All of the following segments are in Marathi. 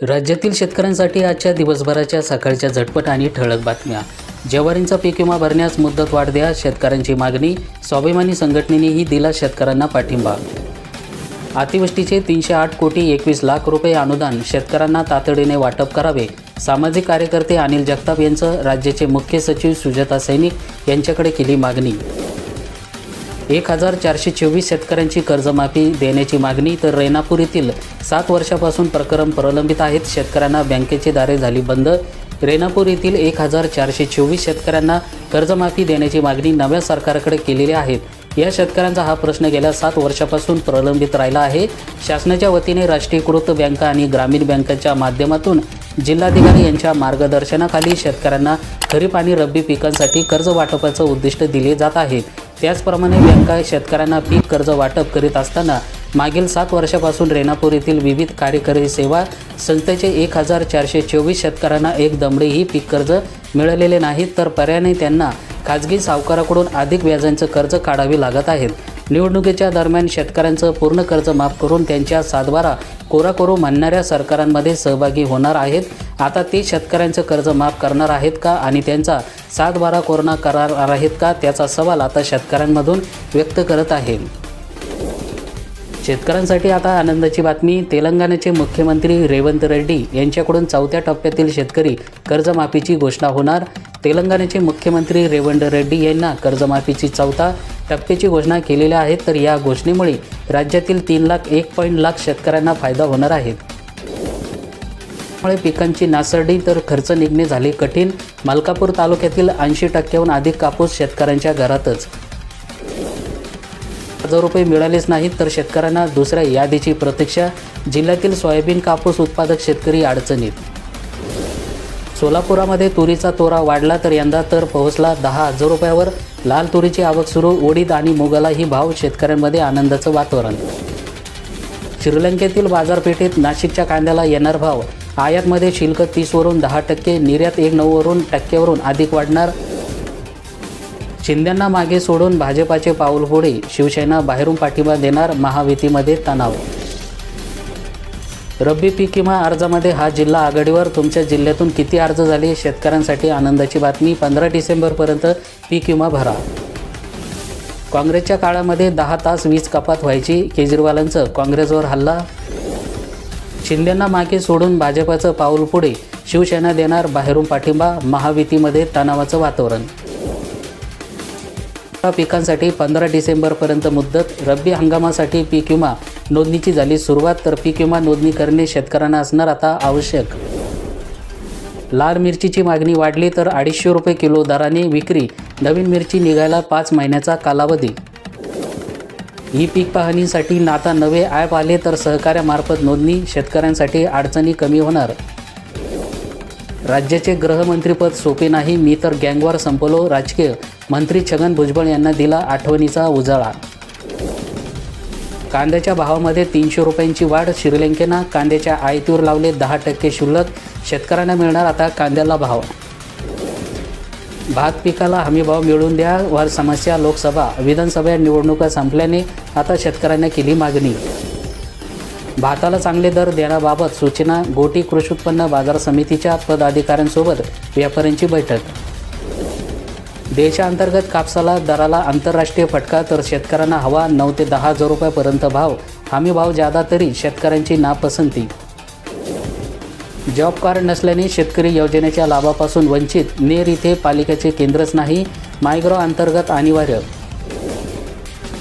राज्यातील शेतकऱ्यांसाठी आजच्या दिवसभराच्या सकाळच्या झटपट आणि ठळक बातम्या। ज्वारींचा पीक विमा भरण्यास मुदतवाढ द्या, शेतकऱ्यांची मागणी। स्वाभिमानी संघटनेनेही दिला शेतकऱ्यांना पाठिंबा। अतिवृष्टीचे 308 कोटी 21 लाख रुपये अनुदान शेतकऱ्यांना तातडीने वाटप करावे। सामाजिक कार्यकर्ते अनिल जगताप यांचं राज्याचे मुख्य सचिव सुजाता सैनिक यांच्याकडे केली मागणी। 1424 शेतकऱ्यांची कर्जमाफी देण्याची मागणी। तर रेणापूर येथील 7 वर्षापासून प्रकरण प्रलंबित आहेत, शेतकऱ्यांना बँकेची दारे झाली बंद। रेणापूर येथील 1424 शेतकऱ्यांना कर्जमाफी देण्याची मागणी नव्या सरकारकडे केलेली आहे। या शेतकऱ्यांचा हा प्रश्न गेल्या 7 वर्षापासून प्रलंबित राहिला आहे। शासनाच्या वतीने राष्ट्रीयकृत बँका आणि ग्रामीण बँकांच्या माध्यमातून जिल्हाधिकारी यांच्या मार्गदर्शनाखाली शेतकऱ्यांना खरीप आणि रब्बी पिकांसाठी कर्ज वाटपाचं उद्दिष्ट दिले जात आहे। त्याचप्रमाणे बँका शेतकऱ्यांना पीक कर्ज वाटप करीत असताना मागील 7 वर्षापासून रेणापूर येथील विविध कार्यकारी सेवा संस्थेचे 1424 शेतकऱ्यांना एक दमडेही पीक कर्ज मिळालेले नाहीत, तर पर्यायाने त्यांना खाजगी सावकाराकडून अधिक व्याजांचं कर्ज काढावे लागत आहेत। निवडणुकीच्या दरम्यान शेतकऱ्यांचं पूर्ण कर्ज माफ करून त्यांच्या सातबारा कोरा करू म्हणणाऱ्या सरकारांमध्ये सहभागी होणार आहेत। आता ते शेतकऱ्यांचं कर्ज माफ करणार आहेत का आणि त्यांचा सातबारा कोरा करणार आहेत का, त्याचा सवाल आता शेतकऱ्यांमधून व्यक्त करत आहे। शेतकऱ्यांसाठी आता आनंदाची बातमी। तेलंगणाचे मुख्यमंत्री रेवंत रेड्डी यांच्याकडून 4थ्या टप्प्यातील शेतकरी कर्जमाफीची घोषणा होणार। तेलंगणाचे मुख्यमंत्री रेवंत रेड्डी यांना कर्जमाफीची 4थ्या टप्प्याची घोषणा केलेली आहे, तर या घोषणेमुळे राज्यातील 3,01 लाख शेतकऱ्यांना फायदा होणार आहे। त्यामुळे पिकांची नासरडी तर खर्च निघणे झाले कठीण। मलकापूर तालुक्यातील 80% अधिक कापूस शेतकऱ्यांच्या घरातच। 1000 रुपये मिळालेच नाहीत तर शेतकऱ्यांना दुसऱ्या यादीची प्रतीक्षा। जिल्ह्यातील सोयाबीन कापूस उत्पादक शेतकरी अडचणीत। सोलापुरामध्ये तुरीचा तोरा वाढला तर यंदा तर पोहोचला 10,000 रुपयावर। लाल तुरीची आवक सुरू, उडीद आणि मुगालाही भाव, शेतकऱ्यांमध्ये आनंदाचं वातावरण। श्रीलंकेतील बाजारपेठेत नाशिकच्या कांद्याला येणार भाव। आयातमध्ये शुल्क 30 वरून 10%, निर्यात 19% वरून अधिक वाढणार। शिंदेंना मागे सोडून भाजपाचे पाऊल पुढे, शिवसेना बाहेरून पाठिंबा देणार, महायुतीमध्ये तणाव। रब्बी पीक विमा अर्जामध्ये हा जिल्हा आघाडीवर, तुमच्या जिल्ह्यातून किती अर्ज झाले? शेतकऱ्यांसाठी आनंदाची बातमी, 15 डिसेंबरपर्यंत पीक विमा भरा। काँग्रेसच्या काळामध्ये 10 तास वीज कपात व्हायची, केजरीवालांचं काँग्रेसवर हल्ला। शिंदेंना मागे सोडून भाजपाचं पाऊल पुढे, शिवसेना देणार बाहेरून पाठिंबा, महायुतीमध्ये तणावाचं वातावरण। पिकांसाठी 15 डिसेंबरपर्यंत मुदत। रब्बी हंगामासाठी पीक विमा नोंदणीची झाली सुरुवात, तर पीक विमा नोंदणी करणे शेतकऱ्यांना असणार आता आवश्यक। लाल मिरचीची मागणी वाढली तर 250 रुपये किलो दराने विक्री। नवीन मिरची निघायला 5 महिन्याचा कालावधी। ही पीक पाहणीसाठी आता नवे ॲप आले तर सहकार्यामार्फत नोंदणी, शेतकऱ्यांसाठी अडचणी कमी होणार। राज्याचे गृहमंत्रीपद सोपे नाही, मी तर गँगवर संपलो, राजकीय मंत्री छगन भुजबळ यांना दिला आठवणीचा उजाळा। कांद्याच्या भावामध्ये 300 रुपयांची वाढ, श्रीलंकेनं कांद्याच्या आयातीवर लावले 10% शुल्क, शेतकऱ्यांना मिळणार आता कांद्याला भाव। भात पिकाला हमीभाव मिळवून द्या वर समस्या, लोकसभा विधानसभा निवडणुका संपल्याने आता शेतकऱ्यांना केली मागणी। भाताला चांगले दर देण्याबाबत सूचना, गोटी कृषी उत्पन्न बाजार समितीच्या पदाधिकाऱ्यांसोबत व्यापाऱ्यांची बैठक। देशांतर्गत कापसाला दराला आंतरराष्ट्रीय फटका, तर शेतकऱ्यांना हवा 9 ते 10,000 रुपयापर्यंत भाव। हमी भाव जादा तरी शेतकऱ्यांची नापसंती। जॉब कार्ड नसल्याने शेतकरी योजनेच्या लाभापासून वंचित, नेर इथे पालिकेचे केंद्रच नाही, मायग्रो अंतर्गत अनिवार्य।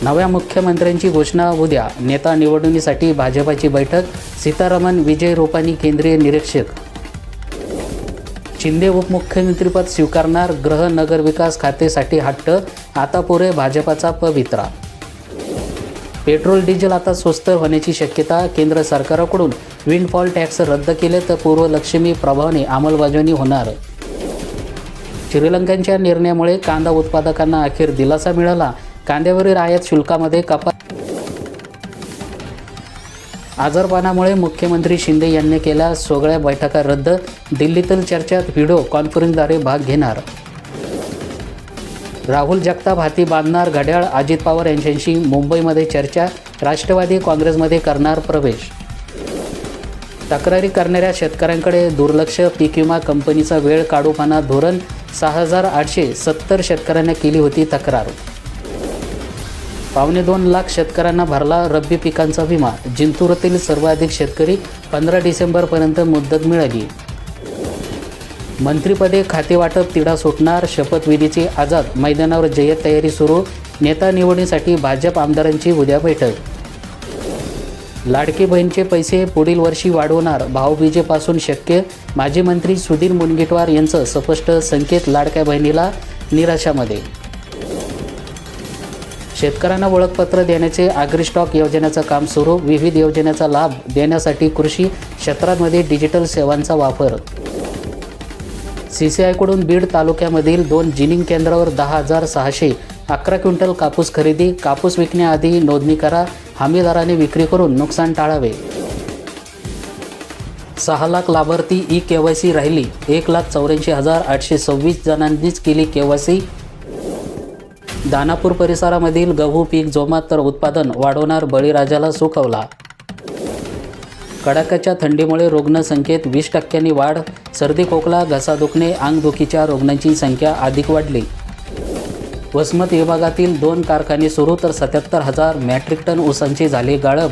नव्या मुख्यमंत्र्यांची घोषणा उद्या, नेता निवडणुकीसाठी भाजपाची बैठक, सीतारामन, विजय रूपाणी केंद्रीय निरीक्षक। शिंदे उपमुख्यमंत्रीपद स्वीकारणार, गृह नगरविकास खातेसाठी हट्ट, आता पुरे भाजपाचा पवित्रा। पेट्रोल डिझेल आता स्वस्त होण्याची शक्यता, केंद्र सरकारकडून विंडफॉल टॅक्स रद्द केले तर पूर्वलक्ष्मी प्रभावाने अंमलबजावणी होणार। श्रीलंकेच्या निर्णयामुळे कांदा उत्पादकांना अखेर दिलासा मिळाला, कांद्यावरील आयात शुल्कामध्ये कपात। आजारपणामुळे मुख्यमंत्री शिंदे यांनी केल्या सगळ्या बैठका रद्द, दिल्लीतील चर्चेत व्हिडिओ कॉन्फरन्सद्वारे भाग घेणार। राहुल जगताप हाती बांधणार घड्याळ, अजित पवार यांच्याशी मुंबईमध्ये चर्चा, राष्ट्रवादी काँग्रेसमध्ये करणार प्रवेश। तक्रारी करणाऱ्या शेतकऱ्यांकडे दुर्लक्ष, पीक विमा कंपनीचा वेळ काढूपणा धोरण, 6,870 शेतकऱ्यांना केली होती तक्रार. 2.25 लाख शेतकऱ्यांना भरला रब्बी पिकांचा विमा. जिंतूरातील सर्वाधिक शेतकरी, 15 डिसेंबरपर्यंत मुदत मिळाली. मंत्रिपदे खातेवाटप तिढा सुटणार, शपथविधीची आझाद मैदानावर जय्यत तयारी सुरू. नेता निवडीसाठी भाजप आमदारांची उद्या बैठक. लाडकी बहीणचे पैसे पुढील वर्षी वाढवणार, भाऊबीजेपासून शक्य. माजी मंत्री सुधीर मुनगंटीवार यांचं स्पष्ट संकेत. लाडक्या बहिणीला निराशामध्ये. शेतकऱ्यांना ओळखपत्र देण्याचे ॲग्रीस्टॉक योजनेचं काम सुरू. विविध योजनेचा लाभ देण्यासाठी कृषी क्षेत्रामध्ये डिजिटल सेवांचा वापर. CCIकडून बीड तालुक्यामधील 2 जिनिंग केंद्रावर 10,611 क्विंटल कापूस खरेदी. कापूस विकण्याआधी नोंदणी करा, हमीदाराने विक्री करून नुकसान टाळावे. 6 लाख लाभार्थी KYC राहिली. 1,84,826 जणांनीच केली KYC. दानापूर परिसरामधील गहू पीक जोमात, तर उत्पादन वाढवणार, बळीराजाला सुखवला. कडाक्याच्या थंडीमुळे रुग्णसंख्येत 20% वाढ. सर्दी, खोकला, घसा दुखणे, अंगदुखीच्या रुग्णांची संख्या अधिक वाढली. वसमत विभागातील 2 कारखाने सुरू, तर 77,000 मेट्रिक टन ऊसांचे झाले गाळप.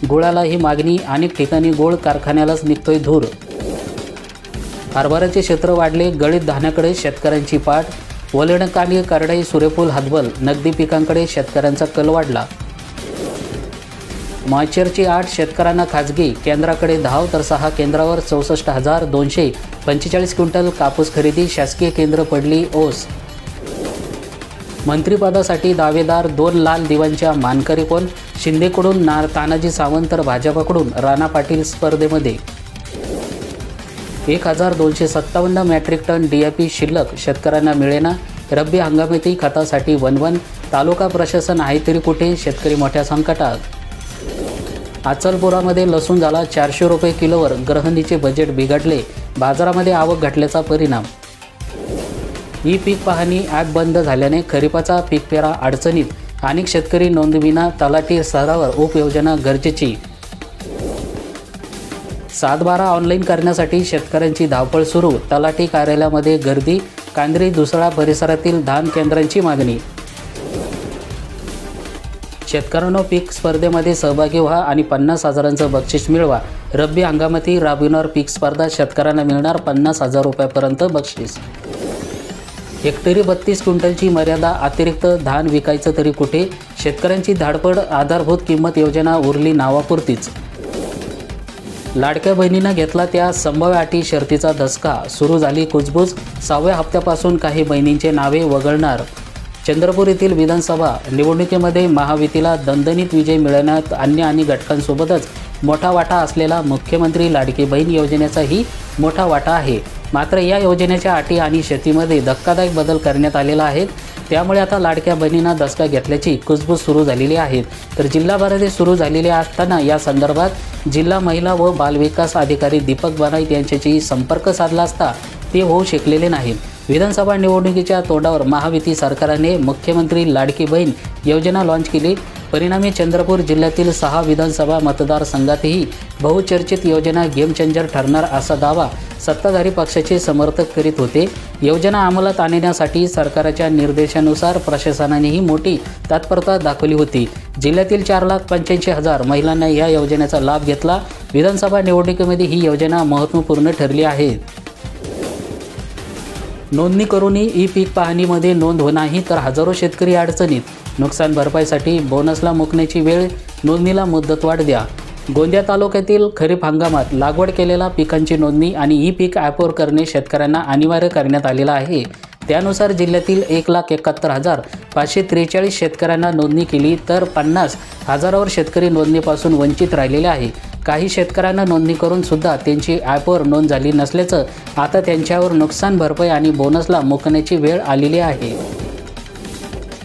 गुळालाही मागणी, अनेक ठिकाणी गूळ कारखान्यालाच निघतोय धूर. हरभऱ्याचे क्षेत्र वाढले, गळीत धान्याकडे शेतकऱ्यांची पाठ. वलणकाली, करडाई, सूर्यफूल हतबल. नगदी पिकांकडे शेतकऱ्यांचा कल वाढला. मॉइश्चरची आठ, शेतकऱ्यांना खाजगी केंद्राकडे धाव, तर 6 केंद्रावर 64,245 क्विंटल कापूस खरेदी. शासकीय केंद्र पडली ओस. मंत्रिपदासाठी दावेदार, 2 लाल दिव्यांच्या मानकरी कोण? शिंदेकडून तानाजी सावंत, तर भाजपकडून राणा पाटील स्पर्धेमध्ये. 1,257 मेट्रिक टन DAP शिल्लक शेतकऱ्यांना मिळेना. रब्बी हंगामाती खतासाठी वणवण. तालुका प्रशासन आहे तरी कुठे? शेतकरी मोठ्या संकटात. अचलपुरामध्ये लसूण झाला 400 रुपये किलोवर. गृहिणीचे बजेट बिघडले, बाजारामध्ये आवक घटल्याचा परिणाम. पीक पाहणी ॲप बंद झाल्याने खरीपाचा पीक पेरा अडचणीत. अनेक शेतकरी नोंदविना. तलाठी स्तरावर उपयोजना गरजेची. 7/12 ऑनलाईन करण्यासाठी शेतकऱ्यांची धावपळ सुरू. तलाठी कार्यालयामध्ये गर्दी. कांद्री, दुसळा परिसरातील धान केंद्रांची मागणी. शेतकऱ्यांनो, पीक स्पर्धेमध्ये सहभागी व्हा आणि 50,000चं बक्षीस मिळवा. रब्बी हंगामाती राबविणार पीक स्पर्धा. शेतकऱ्यांना मिळणार 50,000 रुपयापर्यंत बक्षीस. हेक्टरी 32 क्विंटलची मर्यादा. अतिरिक्त धान विकायचं तरी कुठे? शेतकऱ्यांची धाडपड. आधारभूत किंमत योजना उरली नावापुरतीच. लाडक्या बहिणीनं घेतला त्या संभाव्य अटी शर्तीचा धसका. सुरू झाली कुजबूज. 6व्या हप्त्यापासून काही बहिणींचे नावे वगळणार. चंद्रपूर येथील विधानसभा निवडणुकीमध्ये महायुतीला दणदणीत विजय मिळवण्यात अन्य आणि घटकांसोबतच मोठा वाटा असलेला मुख्यमंत्री लाडकी बहीण योजनेचाही मोठा वाटा आहे. मात्र या योजनेच्या अटी आणि शर्तीमध्ये धक्कादायक बदल करण्यात आलेला आहे. त्यामुळे आता लाडक्या बहिणींना धसका घेतल्याची कुजबूज सुरू झालेली आहे. तर जिल्हाभरामध्ये सुरू झालेली असताना या संदर्भात जिल्हा महिला व बालविकास अधिकारी दीपक बनाईत यांच्याशी संपर्क साधला असता ते होऊ शकलेले नाहीत. विधानसभा निवडणुकीच्या तोंडावर महायुती सरकारने मुख्यमंत्री लाडकी बहीण योजना लॉन्च केली. परिणामी चंद्रपूर जिल्ह्यातील 6 विधानसभा मतदारसंघातही बहुचर्चित योजना गेम चेंजर ठरणार असा दावा सत्ताधारी पक्षाचे समर्थक करीत होते. योजना अंमलात आणण्यासाठी सरकारच्या निर्देशानुसार प्रशासनानेही मोठी तत्परता दाखवली होती. जिल्ह्यातील 4,85,000 महिलांना या योजनेचा लाभ घेतला. विधानसभा निवडणुकीमध्ये ही योजना महत्त्वपूर्ण ठरली आहे. नोंदणी करूनही पीक पाहणीमध्ये नोंद नाही, तर हजारो शेतकरी अडचणीत. नुकसान भरपाईसाठी बोनसला मुकण्याची वेळ. नोंदणीला मुदतवाढ द्या. गोंदिया तालुक्यातील खरीप हंगामात लागवड केलेल्या पिकांची नोंदणी आणि पीक ॲपवर करणे शेतकऱ्यांना अनिवार्य करण्यात आलेलं आहे. त्यानुसार जिल्ह्यातील 1,71,543 शेतकऱ्यांना नोंदणी केली, तर 50,000वर शेतकरी नोंदणीपासून वंचित राहिलेले आहे. काही शेतकऱ्यांना नोंदणी करून सुद्धा त्यांची ॲपवर नोंद झाली नसल्याचं आता त्यांच्यावर नुकसान भरपाई आणि बोनसला मुकण्याची वेळ आलेली आहे.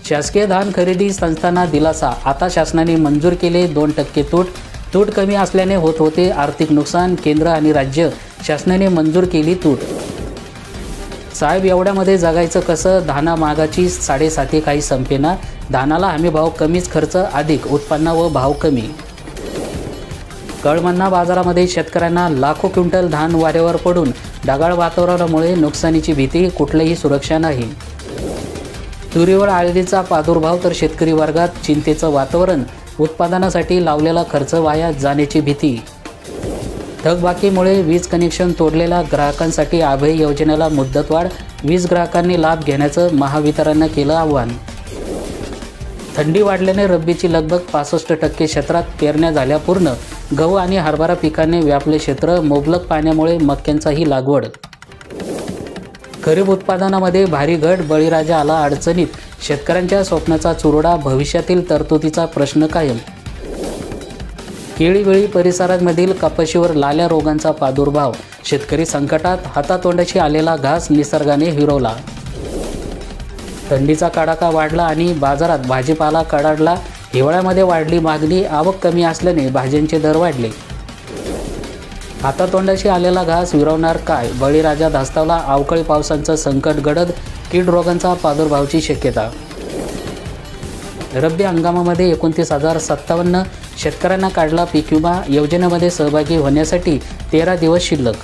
शासकीय धान खरेदी संस्थांना दिलासा. आता शासनाने मंजूर केले 2% तूट कमी असल्याने होत होते आर्थिक नुकसान. केंद्र आणि राज्य शासनाने मंजूर केली तूट. साहेब, एवढ्यामध्ये जगायचं कसं? धाना मागाची 7.5 काही संपेना. धानाला हमी भाव कमीच, खर्च अधिक, उत्पन्न व भाव कमी. कळमना बाजारामध्ये शेतकऱ्यांना लाखो क्विंटल धान वाऱ्यावर पडून ढगाळ वातावरणामुळे नुकसानीची भीती, कुठलीही सुरक्षा नाही. तुरीवर अळीचा प्रादुर्भाव तर शेतकरी वर्गात चिंतेचं वातावरण. उत्पादनासाठी लावलेला खर्च वाया जाण्याची भीती. थकबाकीमुळे वीज कनेक्शन तोडलेल्या ग्राहकांसाठी अभय योजनेला मुदतवाढ. वीज ग्राहकांनी लाभ घेण्याचं महावितरणनं केलं आवाहन. थंडी वाढल्याने रब्बीची लगबग. 65% क्षेत्रात पेरण्या झाल्या पूर्ण. गहू आणि हरभरा पिकाने व्यापले क्षेत्र. मुबलक पाण्यामुळे मक्यांचाही लागवड. खरीप उत्पादनामध्ये भारी घट. बळीराजा आला अडचणीत. शेतकऱ्यांच्या स्वप्नाचा चुरडा. भविष्यातील तरतुदीचा प्रश्न कायम. केळीवेळी परिसरामधील कपाशीवर लाल्या रोगांचा प्रादुर्भाव. शेतकरी संकटात. हातातोंडाशी आलेला घास निसर्गाने हिरवला. थंडीचा कडाका वाढला आणि बाजारात भाजीपाला कडाडला. हिवाळ्यामध्ये वाढली मागणी. आवक कमी असल्याने भाज्यांचे दर वाढले. हातातोंडाशी आलेला घास विरवणार काय? बळीराजा धास्तावला. अवकाळी पावसांचं संकट गडद. कीड रोगांचा प्रादुर्भावाची शक्यता. रब्बी हंगामामध्ये 29,057 शेतकऱ्यांना काढला पीक विमा. योजनेमध्ये सहभागी होण्यासाठी 13 दिवस शिल्लक.